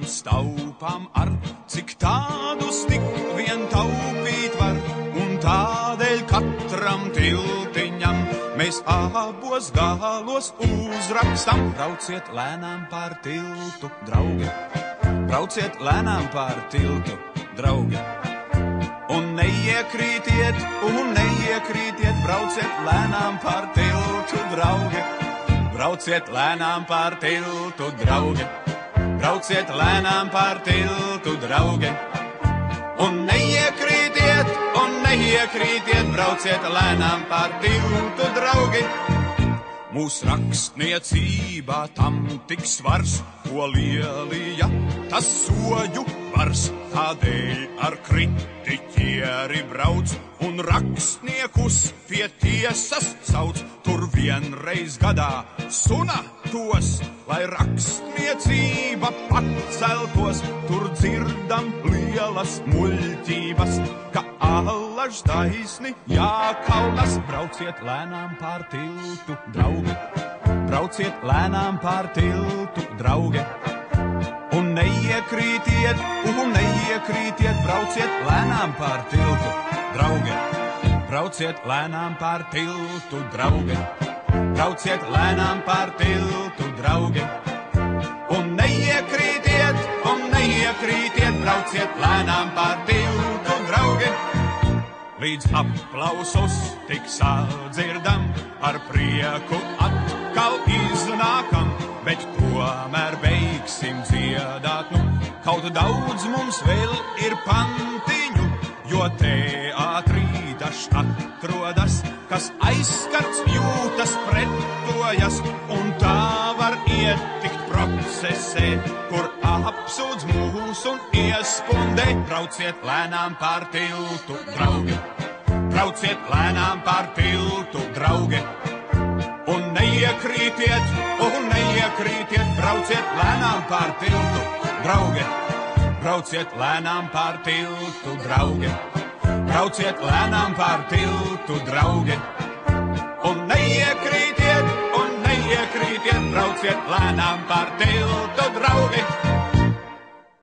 mums taupām ar, cik tādus tik vien taupīt var, un tādēļ katram tiltiņam mēs abos galos uzrakstam. Brauciet lēnām pār tiltu, draugi, brauciet lēnām pār tiltu, draugi. Un neiekrītiet, brauciet lēnām pār tiltu, draugi. Brauciet lēnām pār tiltu, draugi. Brauciet lēnām pār tiltu, draugi. Un neiekrītiet, brauciet lēnām pār tiltu, draugi. Mūsu rakstniecībā tam tik svars, ko lielija tas soju vars. Tādēļ ar kritiķieri brauc un rakstniekus pie tiesas sauc. Tur vienreiz gadā suna tos, lai rakstniecība paceltos. Tur dzirdam lielas muļķības, ka allaž taisni jākaunas. Brauciet lēnām pār tiltu, draugi, brauciet lēnām pār tiltu, draugi. Un neiekrītiet, brauciet lēnām pār tiltu, draugi. Brauciet lēnām pār tiltu, draugi. Brauciet lēnām pār tiltu, draugi. Un neiekrītiet, brauciet lēnām pār tiltu, draugi. Līdz aplausus tik sadzirdam, ar prieku atkal iznākam, bet tomēr beigsim dziedāt, nu, kaut daudz mums vēl ir pantiņu, jo teātrī dažs atrodas, kas aizskarts jūtas pretojas, un tā var ietikt procesē, kur apsūdz mūs un iespundē. Brauciet lēnām pār tiltu, draugi, brauciet lēnām pār tiltu, draugi. Un neiekrītiet, brauciet lēnām pār tiltu, draugi. Brauciet lēnām pār tiltu, draugi. Brauciet lēnām pār tiltu, draugi. Un neiekrītiet, brauciet lēnām pār tiltu, draugi.